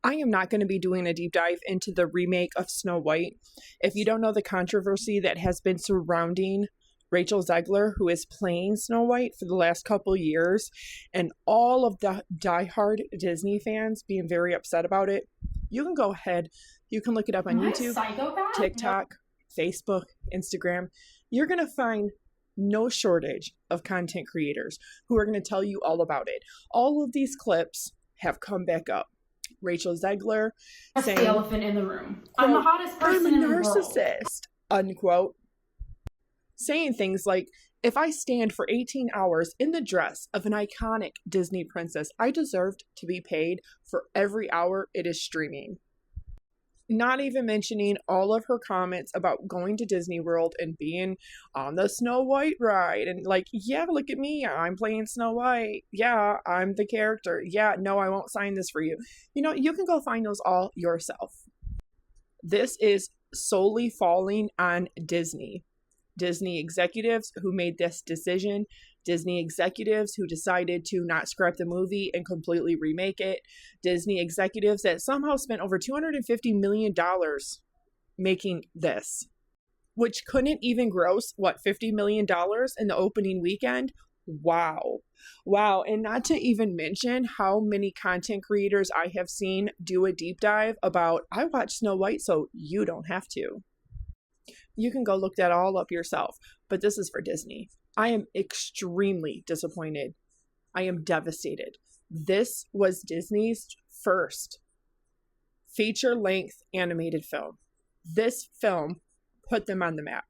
I am not going to be doing a deep dive into the remake of Snow White. If you don't know the controversy that has been surrounding Rachel Zegler, who is playing Snow White for the last couple years, and all of the diehard Disney fans being very upset about it, you can go ahead. You can look it up on YouTube, TikTok, Facebook, Instagram. You're going to find no shortage of content creators who are going to tell you all about it. All of these clips have come back up. Rachel Zegler saying, the elephant in the room. I'm the hottest person in the world. I'm a narcissist, unquote. Saying things like, if I stand for 18 hours in the dress of an iconic Disney princess, I deserved to be paid for every hour it is streaming. Not even mentioning all of her comments about going to Disney World and being on the Snow White ride. And like, yeah, look at me. I'm playing Snow White. Yeah, I'm the character. Yeah, no, I won't sign this for you. You know, you can go find those all yourself. This is solely falling on Disney. Disney executives who made this decision, Disney executives who decided to not scrap the movie and completely remake it, Disney executives that somehow spent over $250 million making this, which couldn't even gross, $50 million in the opening weekend? Wow. And not to even mention how many content creators I have seen do a deep dive about, I watched Snow White, so you don't have to. You can go look that all up yourself, but this is for Disney. I am extremely disappointed. I am devastated. This was Disney's first feature-length animated film. This film put them on the map.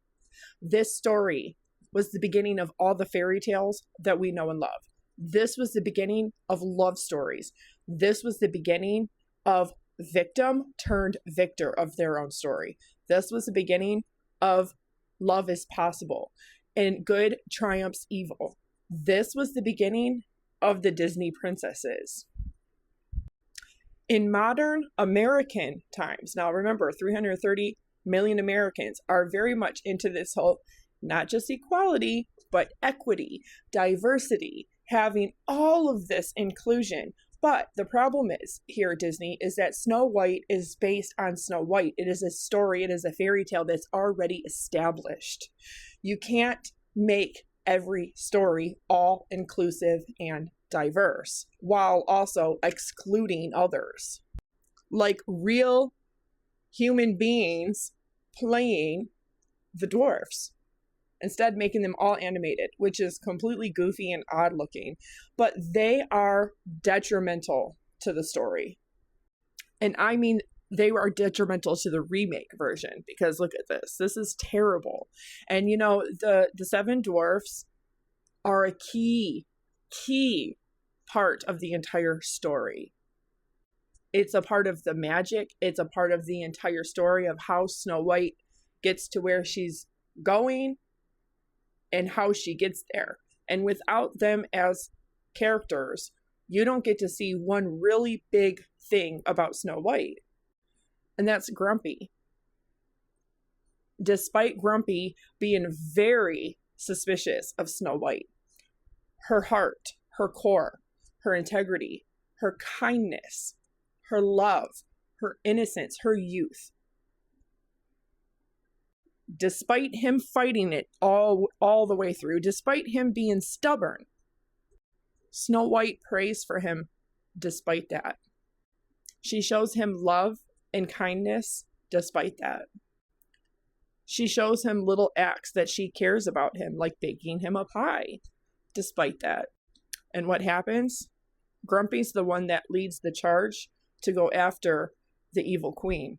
This story was the beginning of all the fairy tales that we know and love. This was the beginning of love stories. This was the beginning of victim turned victor of their own story. This was the beginning of love is possible and good triumphs evil. This was the beginning of the Disney princesses. In modern American times, now remember, 330 million Americans are very much into this whole, not just equality, but equity, diversity, having all of this inclusion. But the problem is here, Disney, is that Snow White is based on Snow White. It is a story, it is a fairy tale that's already established. You can't make every story all inclusive and diverse while also excluding others. Like real human beings playing the dwarfs. Instead, making them all animated, which is completely goofy and odd looking, but they are detrimental to the story. And I mean, they are detrimental to the remake version, because look at this. This is terrible. And you know, the seven dwarfs are a key part of the entire story. It's a part of the magic. It's a part of the entire story of how Snow White gets to where she's going and how she gets there. And without them as characters, you don't get to see one really big thing about Snow White. And that's Grumpy. Despite Grumpy being very suspicious of Snow White, her heart, her core, her integrity, her kindness, her love, her innocence, her youth, despite him fighting it all the way through, despite him being stubborn, Snow White prays for him despite that. She shows him love and kindness despite that. She shows him little acts that she cares about him, like baking him a pie, despite that. And what happens? Grumpy's the one that leads the charge to go after the evil queen.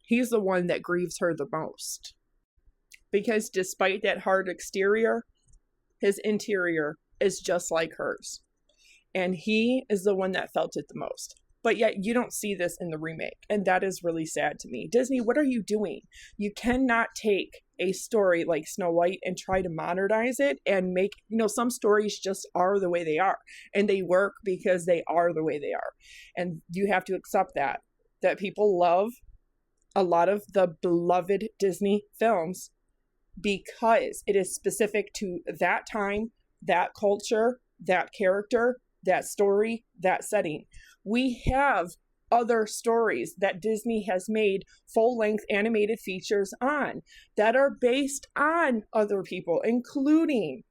He's the one that grieves her the most. Because despite that hard exterior, his interior is just like hers. And he is the one that felt it the most. But yet you don't see this in the remake. And that is really sad to me. Disney, what are you doing? You cannot take a story like Snow White and try to modernize it and make, some stories just are the way they are. And they work because they are the way they are. And you have to accept that people love a lot of the beloved Disney films because it is specific to that time, that culture, that character, that story, that setting. We have other stories that Disney has made full-length animated features on that are based on other people, including,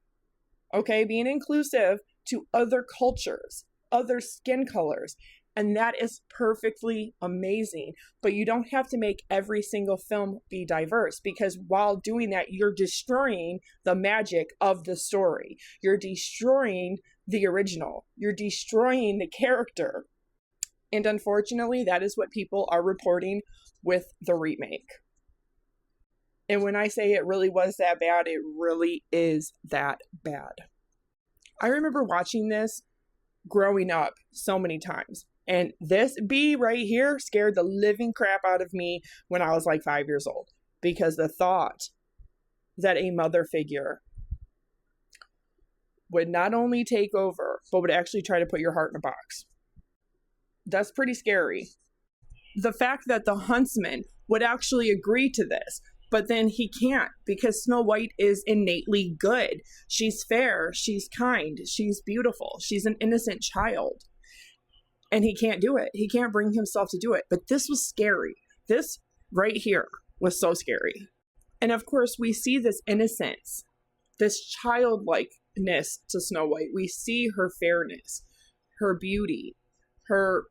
okay, being inclusive to other cultures, other skin colors. And that is perfectly amazing. But you don't have to make every single film be diverse, because while doing that, you're destroying the magic of the story. You're destroying the original. You're destroying the character. And unfortunately, that is what people are reporting with the remake. And when I say it really was that bad, it really is that bad. I remember watching this growing up so many times. And this B right here scared the living crap out of me when I was like 5 years old. Because the thought that a mother figure would not only take over, but would actually try to put your heart in a box. That's pretty scary. The fact that the huntsman would actually agree to this, but then he can't, because Snow White is innately good. She's fair, she's kind, she's beautiful, she's an innocent child. And he can't do it. He can't bring himself to do it. But this was scary. This right here was so scary. And of course, we see this innocence, this childlikeness to Snow White. We see her fairness, her beauty, her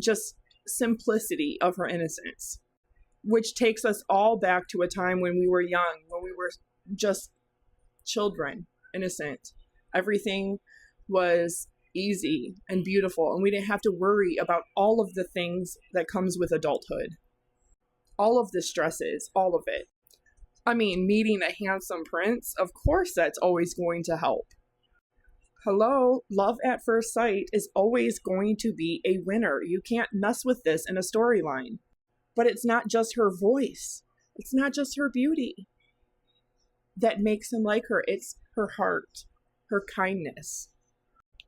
just simplicity of her innocence, which takes us all back to a time when we were young, when we were just children, innocent. Everything was easy and beautiful, and we didn't have to worry about all of the things that comes with adulthood. All of the stresses, all of it. I mean, meeting a handsome prince, of course that's always going to help. Hello, love at first sight is always going to be a winner. You can't mess with this in a storyline. But it's not just her voice. It's not just her beauty that makes him like her. It's her heart, her kindness.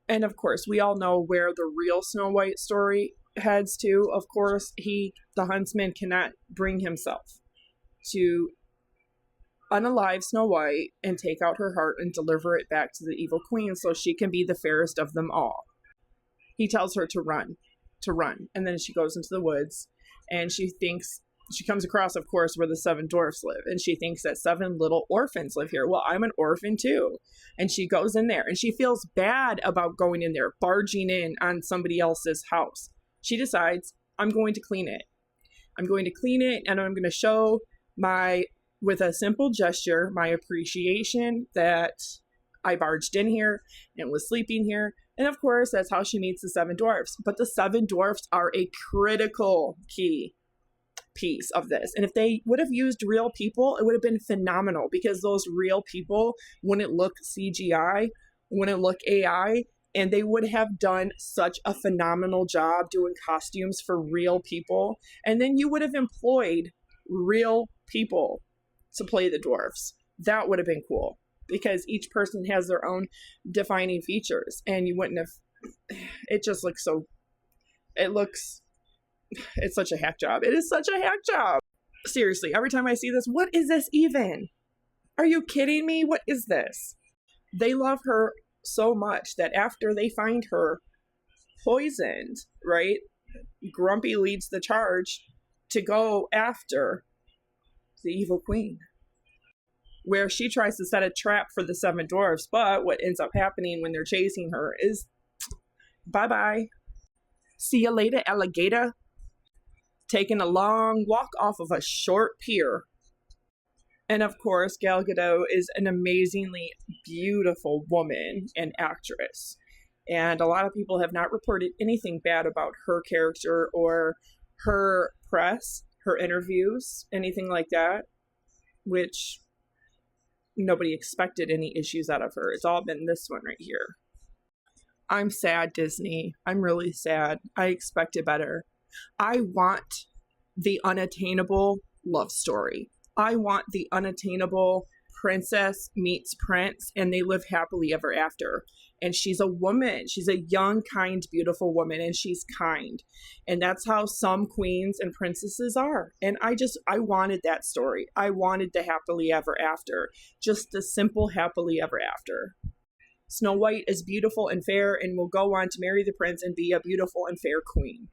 And of course, we all know where the real Snow White story heads to. Of course, the huntsman, cannot bring himself to unalive Snow White and take out her heart and deliver it back to the evil queen so she can be the fairest of them all. He tells her to run. And then she goes into the woods, and she comes across, of course, where the 7 dwarfs live. And she thinks that 7 little orphans live here. Well, I'm an orphan too. And she goes in there, and she feels bad about going in there, barging in on somebody else's house. She decides, I'm going to clean it. I'm going to clean it, and I'm going to show with a simple gesture, my appreciation that I barged in here and was sleeping here. And of course, that's how she meets the 7 dwarfs. But the 7 dwarfs are a critical key piece of this. And if they would have used real people, it would have been phenomenal, because those real people wouldn't look CGI, wouldn't look AI, and they would have done such a phenomenal job doing costumes for real people. And then you would have employed real people to play the dwarfs. That would have been cool, because each person has their own defining features, and you wouldn't have, it just looks so, it's such a hack job. It is such a hack job. Seriously, every time I see this, what is this even? Are you kidding me? What is this? They love her so much that after they find her poisoned, right? Grumpy leads the charge to go after the evil queen, where she tries to set a trap for the 7 dwarfs. But what ends up happening when they're chasing her is bye-bye. See you later, alligator. Taking a long walk off of a short pier. And of course, Gal Gadot is an amazingly beautiful woman and actress. And a lot of people have not reported anything bad about her character or her press, her interviews, anything like that, which nobody expected any issues out of her. It's all been this one right here. I'm sad, Disney. I'm really sad. I expected better. I want the unattainable love story. I want the unattainable princess meets prince and they live happily ever after. And she's a woman. She's a young, kind, beautiful woman, and she's kind. And that's how some queens and princesses are. And I wanted that story. I wanted the happily ever after. Just the simple happily ever after. Snow White is beautiful and fair and will go on to marry the prince and be a beautiful and fair queen.